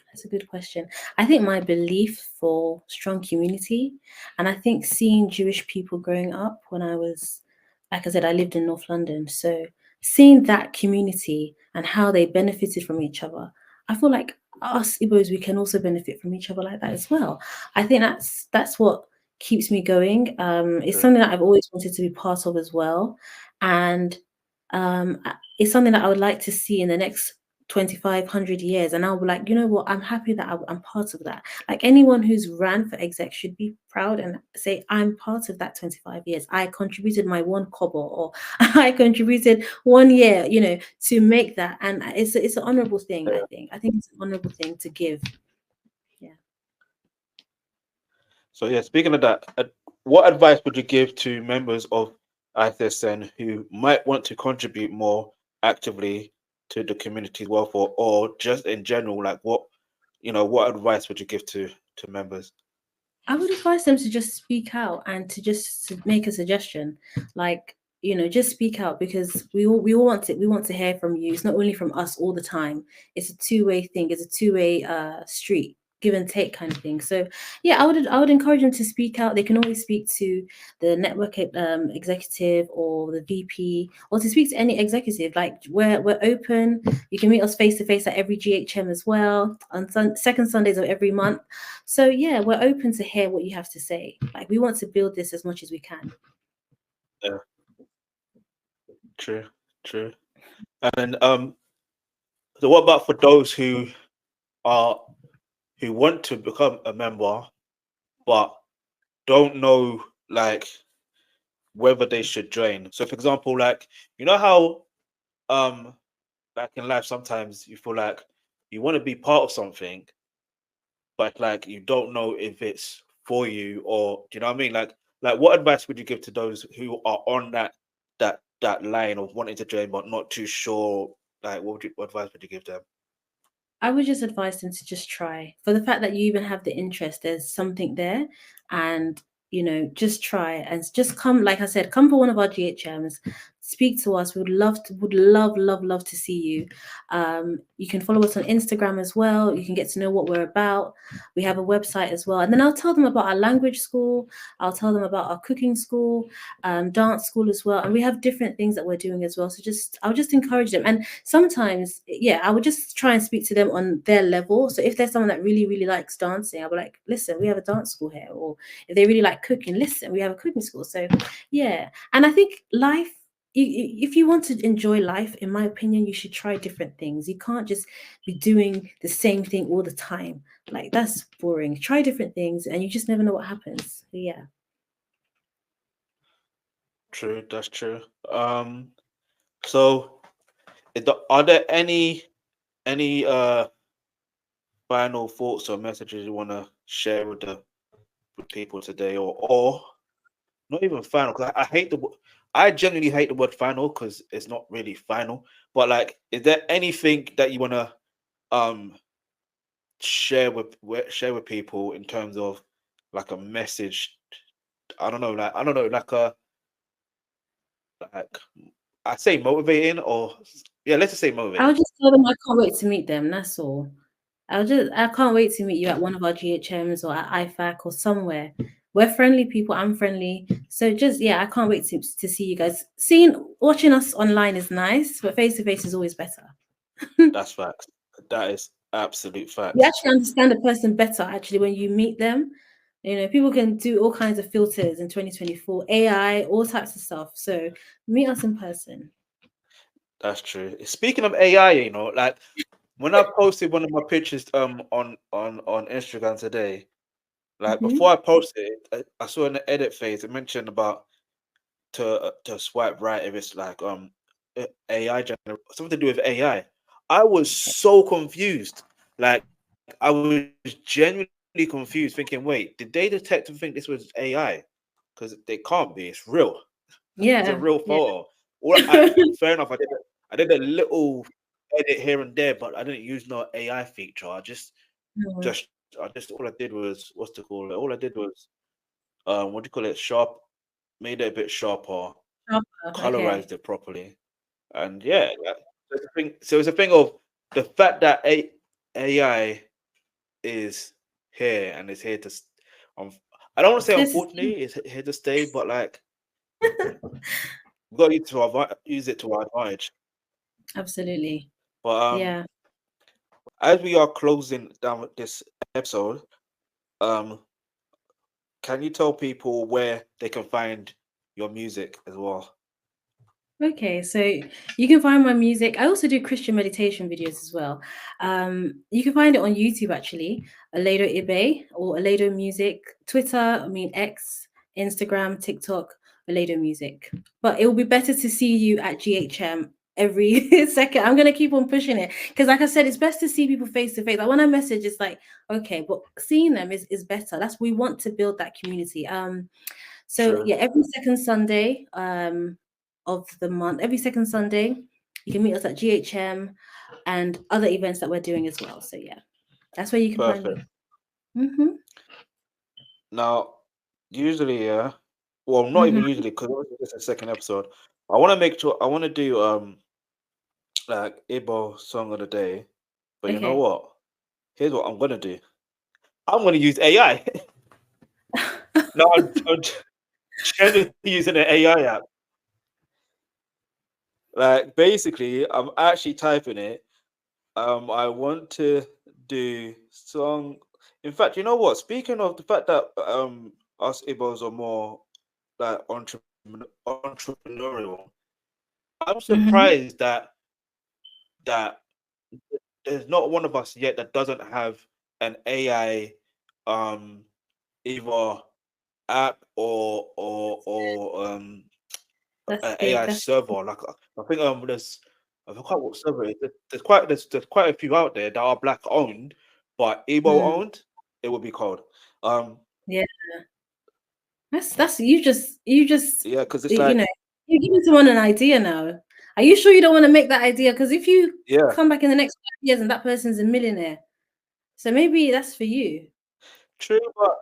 That's a good question. I think my belief for strong community, and I think seeing Jewish people growing up when I was, like I said, I lived in North London. So seeing that community and how they benefited from each other, I feel like us Igbos, we can also benefit from each other like that as well. I think that's what keeps me going. It's True. something that I've always wanted to be part of as well. And it's something that I would like to see in the next 2,500 years. And I'll be like, you know what? I'm happy that I'm part of that. Like anyone who's ran for exec should be proud and say, I'm part of that 25 years. I contributed my one kobo, or I contributed 1 year, to make that. And it's an honorable thing, I Yeah. think. I think it's an honorable thing to give. Yeah. So yeah, speaking of that, what advice would you give to members of ICSN who might want to contribute more actively to the community's welfare, or just in general, like what advice would you give to members? I would advise them to just speak out and to make a suggestion. Like, just speak out, because we all want to hear from you. It's not only from us all the time. It's a two-way thing. It's a two-way street, give and take kind of thing. So yeah, I would encourage them to speak out. They can always speak to the network executive or the VP, or to speak to any executive. Like we're open. You can meet us face to face at every GHM as well on second Sundays of every month. So yeah, we're open to hear what you have to say. Like we want to build this as much as we can. Yeah, true, true. And then so what about for those are who want to become a member but don't know like whether they should join? So for example, like you know how back in life sometimes you feel like you want to be part of something, but like you don't know if it's for you, or do you know what I mean? Like what advice would you give to those who are on that line of wanting to join but not too sure? Like what advice would you give them? I would just advise them to just try. For the fact that you even have the interest, there's something there. And, just try and just come, like I said, come for one of our GHMs, speak to us. We would love, love, love to see you. You can follow us on Instagram as well. You can get to know what we're about. We have a website as well. And then I'll tell them about our language school. I'll tell them about our cooking school, dance school as well. And we have different things that we're doing as well. So I'll just encourage them. And sometimes, yeah, I would just try and speak to them on their level. So if there's someone that really, really likes dancing, I'll be like, listen, we have a dance school here. Or if they really like cooking, listen, we have a cooking school. So yeah. And I think life, if you want to enjoy life, in my opinion, you should try different things. You can't just be doing the same thing all the time. Like that's boring. Try different things and you just never know what happens. So, yeah. True, that's true. So are there any final thoughts or messages you want to share with the with people today, or not even final? Because I hate I genuinely hate the word final because it's not really final. But like, is there anything that you want to um share with people in terms of like a message? I don't know, like I say motivating, or yeah, let's just say I'll motivating. just tell them I can't wait to meet them. That's all. I can't wait to meet you at one of our GHMs or at IFAC or somewhere. We're friendly people. I'm friendly. So just yeah, I can't wait to see you guys. Watching us online is nice, but face to face is always better. That's facts. That is absolute You facts. actually understand a person better actually when you meet them. People can do all kinds of filters in 2024, AI, all types of stuff. So meet us in person. That's true. Speaking of AI, like when I posted one of my pictures on Instagram today, like before Hmm. I posted it, I saw in the edit phase it mentioned about to swipe right if it's like AI something to do with AI. I was so confused. Like I was genuinely confused, thinking, wait, did they detect and think this was AI? Because they can't be. It's real. It's a real Yeah, photo. yeah. Fair enough. I did a little edit here and there, but I didn't use no AI feature. Mm, I just all I did was what's to call it? All I did was what do you call it? Made it a bit sharper, sharper, okay. colorized it properly, and yeah, so it's a thing. So it's a thing of the fact that AI is here and is here to. Um, I don't want to say This is unfortunately it's here to stay, but like we've got to use it to our advantage. absolutely. But Yeah. as we are closing down with this episode, um, can you tell people where they can find your music as well? Okay, so you can find my music. I also do Christian meditation videos as well. You can find it on YouTube actually, Olaedo Ibe or Olaedo Music, Twitter, X, Instagram, TikTok, Olaedo Music. But it will be better to see you at GHM every second. I'm gonna keep on pushing it because, like I said, it's best to see people face to face. Like when I message, it's like okay, but seeing them is better. We want to build that community. So True. yeah, every second Sunday of the month, every second Sunday, you can meet us at GHM and other events that we're doing as well. So yeah, that's where you can find Perfect. me. Hmm. Now, usually, yeah. Well, not even Hmm. usually, because it's a second episode. I want to make sure I want to do like Igbo song of the day. But you know Okay. what? Here's what I'm gonna do. I'm gonna use AI. No, I'm genuinely using an AI app. Like basically, I'm actually typing it. I want to do song. In fact, you know what? Speaking of the fact that us Igbos are more like entrepreneurial, I'm Hmm. surprised that there's not one of us yet that doesn't have an AI either app or That's an big. AI That's server. Like I think there's I forgot what server it is. There's quite a few out there that are black owned, but Igbo mm, owned. It would be called. Um, yeah. That's you just yeah, because it's you like know you're giving someone an idea now. Are you sure you don't want to make that idea? Because if you yeah, come back in the next 5 years and that person's a millionaire, so maybe that's for you. true. But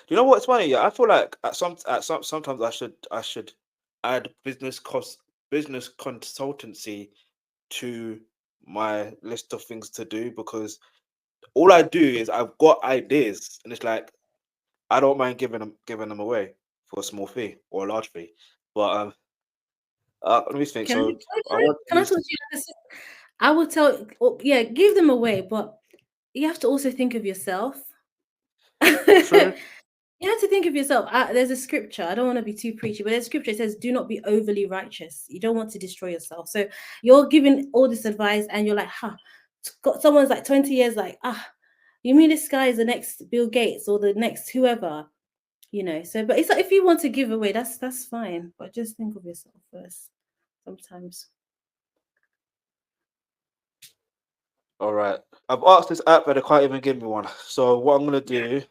you know what's funny? Yeah, I feel like sometimes I should add business consultancy to my list of things to do because all I do is I've got ideas and it's like I don't mind giving them away for a small fee or a large fee. But let me think. Can I So I want to can I use talk to you like this? I would tell, oh, yeah, give them away, but you have to also think of yourself. true. You have to think of yourself. There's a scripture. I don't want to be too preachy, but there's a scripture. It says, "Do not be overly righteous." You don't want to destroy yourself. So you're giving all this advice, and you're like, "Ha!" Got someone's like 20 years, like, "Ah, you mean this guy is the next Bill Gates or the next whoever?" So, but it's like if you want to give away, that's fine, but just think of yourself first. Sometimes. All right. I've asked this app, but they can't even give me one. So what I'm gonna do,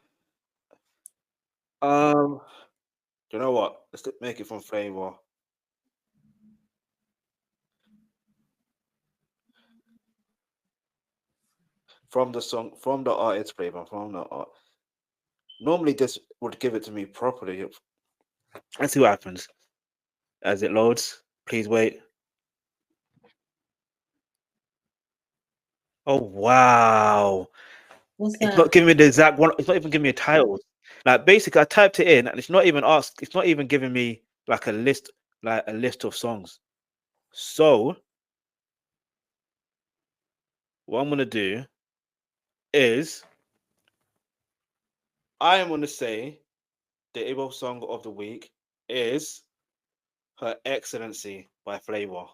um, you know what? Let's make it from Flavor. From the song, from the artist Flavor, from the art. Normally, this would give it to me properly. Let's see what happens as it loads. Please wait. Oh wow! What's It's not that? giving me the exact one. It's not even giving me a title. Like basically, I typed it in, and it's not even asked. It's not even giving me like a list of songs. So what I'm gonna do is I am gonna say the Igbo song of the week is Her Excellency by Flavor.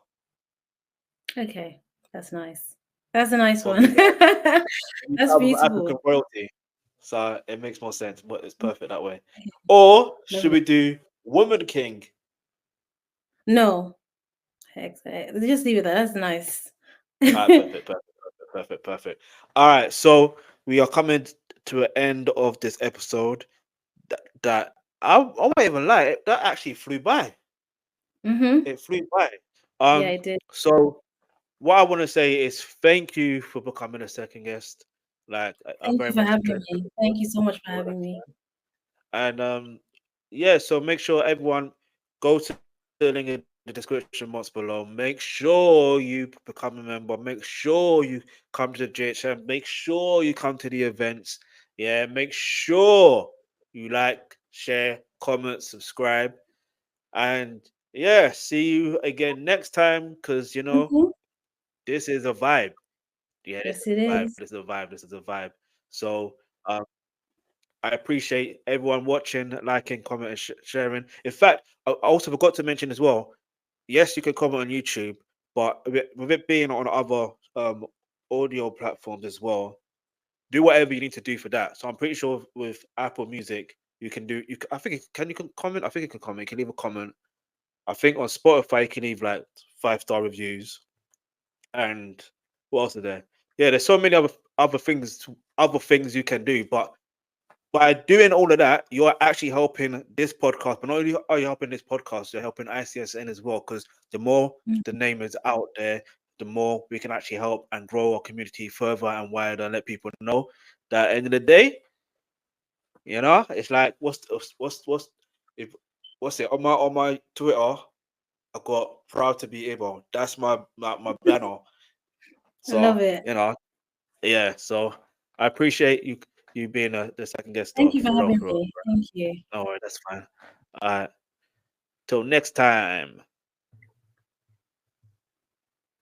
Okay, that's nice. That's a nice For one. me, any That's type of African beautiful. royalty. So it makes more sense, but it's perfect that way. Or should Lovely. we do Woman King? No, just leave it there. That's nice. All right, perfect. All right, so we are coming to an end of this episode. That I won't even lie, that actually flew by. Mm-hmm. It flew by. Yeah, I did. So what I want to say is thank you for becoming a second guest. Like I Thank very you for much having enjoyed me. Thank you so much for it. having me. And yeah, so make sure everyone go to the link in the description box below. Make sure you become a member. Make sure you come to the JHM. Make sure you come to the events. Yeah, make sure you like, share, comment, subscribe. And yeah, see you again next time because Hmm. this is a vibe. Yeah, this is Yes, it a vibe. is. This is a vibe. This is a vibe. So um I appreciate everyone watching, liking, commenting, sharing. In fact, I also forgot to mention as well. Yes, you can comment on YouTube, but with it being on other audio platforms as well, do whatever you need to do for that. So I'm pretty sure with Apple Music, you can do. I think you can comment. I think you can comment. You can leave a comment. I think on Spotify you can leave like 5-star reviews. And what else is there? Yeah, there's so many other things you can do, but by doing all of that, you're actually helping this podcast. But not only are you helping this podcast, you're helping ICSN as well. Because the more Mm. the name is out there, the more we can actually help and grow our community further and wider and let people know that at the end of the day, it's like if what's it on my Twitter? I got proud to be able. That's my banner. I love So it. yeah. So I appreciate you being the second guest Thank star you for for real, having for real. me. Thank you. No worries, that's fine. Till next time.